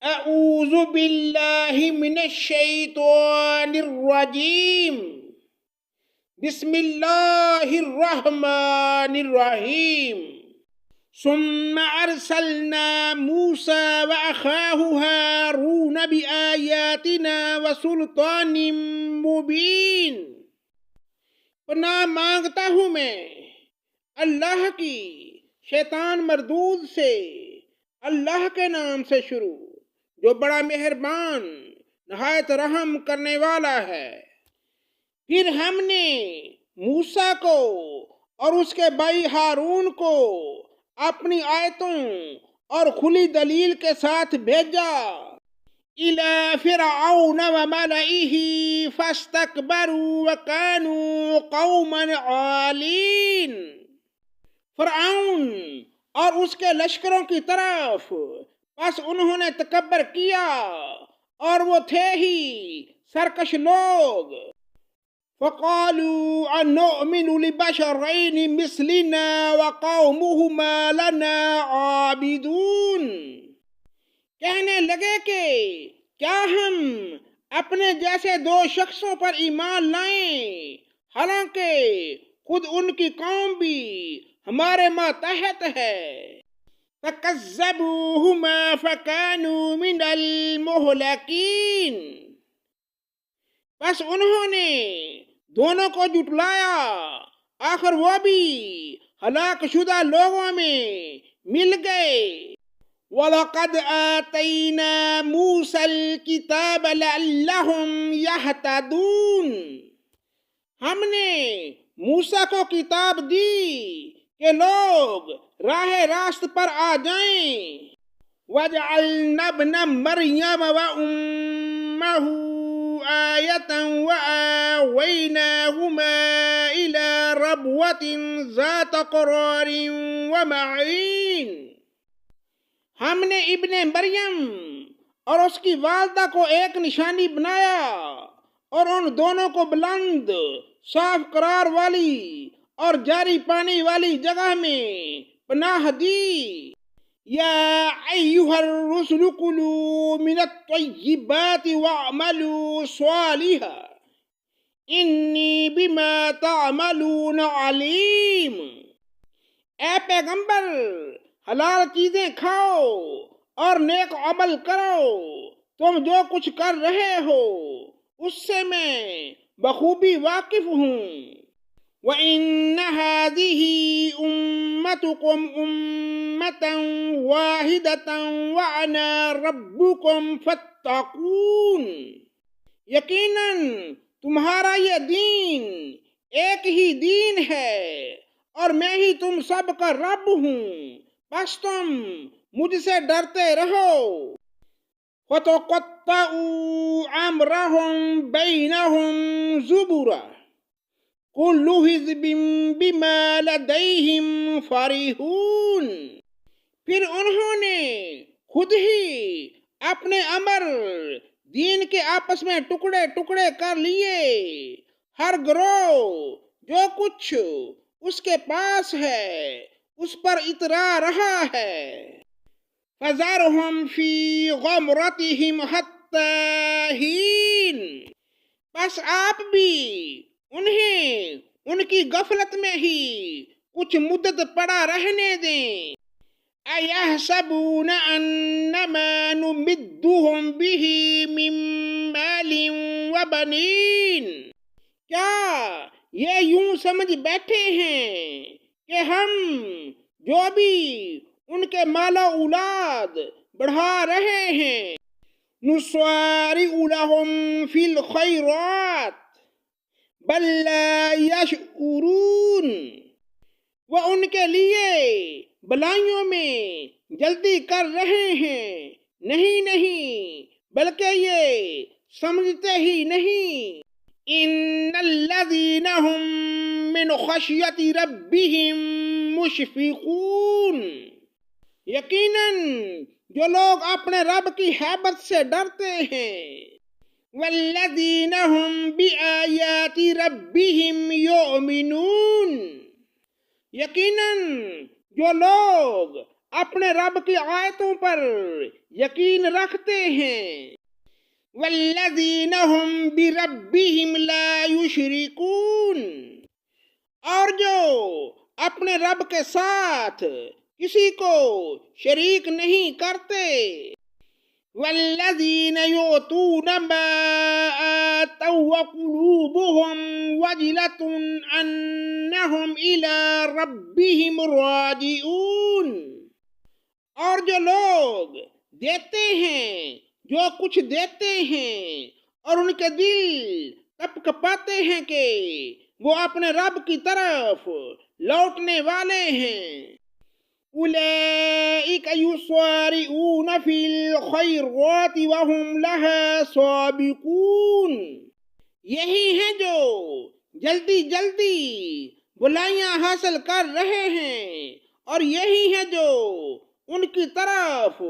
اعوذ باللہ من الشیطان الرجیم بسم اللہ الرحمن الرحیم ثم ارسلنا موسى واخاه هارون بآیاتنا وسلطان مبین۔ پناہ مانگتا ہوں میں اللہ کی شیطان مردود سے، اللہ کے نام سے شروع جو بڑا مہربان نہایت رحم کرنے والا ہے۔ پھر ہم نے موسیٰ کو اور اس کے بھائی ہارون کو اپنی آیتوں اور کھلی دلیل کے ساتھ بھیجا۔ إِلَى فِرْعَوْنَ وَمَلَئِهِ فَاسْتَكْبَرُوا وَكَانُوا قَوْمًا عَالِينَ۔ فرعون اور اس کے لشکروں کی طرف، پس انہوں نے تکبر کیا اور وہ تھے ہی سرکش لوگ۔ فَقَالُوا أَنُؤْمِنُ لِبَشَرَيْنِ مِثْلِنَا وَقَوْمُهُمَا لَنَا عَابِدُونَ۔ کہنے لگے کہ کیا ہم اپنے جیسے دو شخصوں پر ایمان لائیں، حالانکہ خود ان کی قوم بھی ہمارے ماتحت ہے۔ فَكَذَّبُوهُمَا فَكَانُوا مِنَ الْمُهْلَكِينَ۔ پس انہوں نے دونوں کو جھٹلایا، آخر وہ بھی ہلاک شدہ لوگوں میں مل گئے۔ وَلَقَدْ آتَيْنَا مُوسَى الْكِتَابَ لَعَلَّهُمْ يَهْتَدُونَ۔ ہم نے موسیٰ کو کتاب دی کہ لوگ راہ راست پر آ جائیں۔ وَجَعَلْنَا ابْنَ مَرْيَمَ وَأُمَّهُ آيَةً وَآوَيْنَاهُمَا إِلَى رَبْوَةٍ ذَاتِ قَرَارٍ وَمَعِينٍ۔ ہم نے ابن مریم اور اس کی والدہ کو ایک نشانی بنایا اور ان دونوں کو بلند، صاف قرار والی اور جاری پانی والی جگہ میں پناہ دی۔ یا ایھا الرسل کلوا من الطیبات واعملوا صالحا انی بما تعملون علیم۔ اے پیغمبر، حلال چیزیں کھاؤ اور نیک عمل کرو، تم جو کچھ کر رہے ہو اس سے میں بخوبی واقف ہوں۔ وَإِنَّ هَٰذِهِ أُمَّتُكُمْ أُمَّةً وَاحِدَةً وَأَنَا رَبُّكُمْ فَاتَّقُونِ۔ یقیناً تمہارا یہ دین ایک ہی دین ہے اور میں ہی تم سب کا رب ہوں، بس تم مجھ سے ڈرتے رہو۔ وَتَقَطَّعُوا أَمْرَهُم بَيْنَهُمْ زُبُرًا كُلُّ حِزْبٍ بِمَا لَدَيْهِمْ فَرِحُونَ۔ پھر انہوں نے خود ہی اپنے امر دین کے آپس میں ٹکڑے ٹکڑے کر لیے، ہر گروہ جو کچھ اس کے پاس ہے اس پر اترا رہا ہے۔ فَذَرْهُمْ فِي غَمْرَتِهِمْ حَتَّىٰ حِینٍ۔ بس آپ بھی انہیں ان کی غفلت میں ہی کچھ مدت پڑا رہنے دیں۔ أَيَحْسَبُونَ أَنَّمَا نُمِدُّهُم بِهِ مِن مَّالٍ وَبَنِينَ۔ کیا یہ یوں سمجھ بیٹھے ہیں کہ ہم جو بھی ان کے مال و اولاد بڑھا رہے ہیں، نُسَارِعُ لَهُمْ فِي الْخَيْرَاتِ بَل لَّا يَشْعُرُونَ۔ وہ ان کے لیے بلائیوں میں جلدی کر رہے ہیں، نہیں بلکہ یہ سمجھتے ہی نہیں۔ إِنَّ الَّذِينَ هُم مِّنْ خَشْيَةِ رَبِّهِم مُّشْفِقُونَ۔ یقیناً جو لوگ اپنے رب کی ہیبت سے ڈرتے ہیں۔ وَالَّذِينَ هُم بِآيَاتِ رَبِّهِمْ يُؤْمِنُونَ۔ یقیناً جو لوگ اپنے رب کی آیتوں پر یقین رکھتے ہیں۔ والذین هم بربهم لا یشرکون، اور جو اپنے رب کے ساتھ کسی کو شریک نہیں کرتے۔ والذین یؤتون ما آتوا وقلوبهم وجلة انہم الی ربهم راجعون، اور جو لوگ دیتے ہیں جو کچھ دیتے ہیں اور ان کے دل کپ کپاتے ہیں کہ وہ اپنے رب کی طرف لوٹنے والے ہیں۔ اولئک یسارعون فی الخیرات وہم لها سابقون، یہی ہیں جو جلدی جلدی بلائیاں حاصل کر رہے ہیں اور یہی ہیں جو ان کی طرف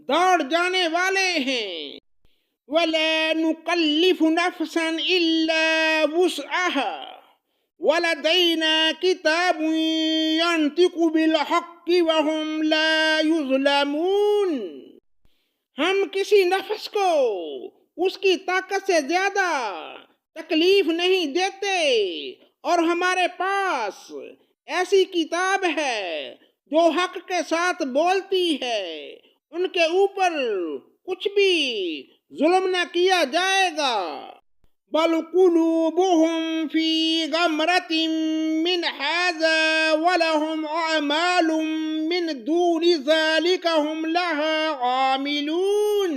دوڑ جانے والے ہیں۔ وَلَا نُكَلِّفُ نَفْسًا إِلَّا وُسْعَهَا وَلَدَيْنَا كِتَابٌ يَنطِقُ بِالْحَقِّ وَهُمْ لَا يُظْلَمُونَ، ہم کسی نفس کو اس کی طاقت سے زیادہ تکلیف نہیں دیتے، اور ہمارے پاس ایسی کتاب ہے جو حق کے ساتھ بولتی ہے، ان کے اوپر کچھ بھی ظلم نہ کیا جائے گا۔ بل قلوبهم فی غمرۃ من ھذا ولہم اعمال من دون ذلک ہم لها عاملون،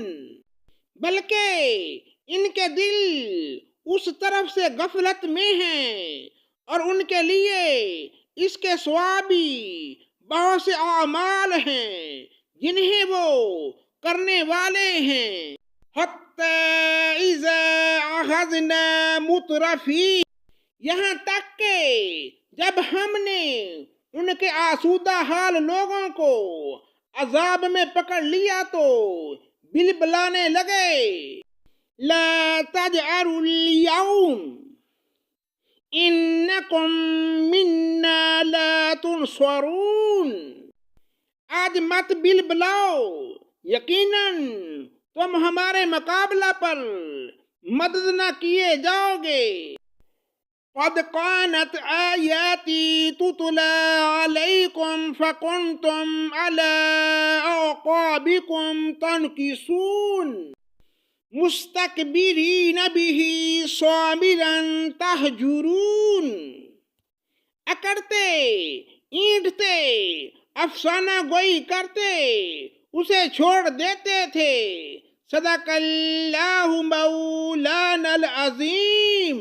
بلکہ ان کے دل اس طرف سے غفلت میں ہیں اور ان کے لیے اس کے سوا بھی بہت سے اعمال ہیں جنہیں وہ کرنے والے ہیں۔ حتی اذا اخذنا مترفی، یہاں تک کہ جب ہم نے ان کے آسودہ حال لوگوں کو عذاب میں پکڑ لیا تو بلبلانے لگے، لا تجأروا اليوم انکم منا لا تنصرون، آج مت بلبلاؤ، یقیناً تم ہمارے مقابلہ پر مدد نہ کیے جاؤ گے۔ قد كانت آیاتی تتلی علیکم فکنتم علی اعقابکم تنکصون مستکبرین به صامرا تہجرون، اکڑتے اینٹتے افسانہ گوئی کرتے اسے چھوڑ دیتے تھے۔ صدق اللہ مولانا العظیم۔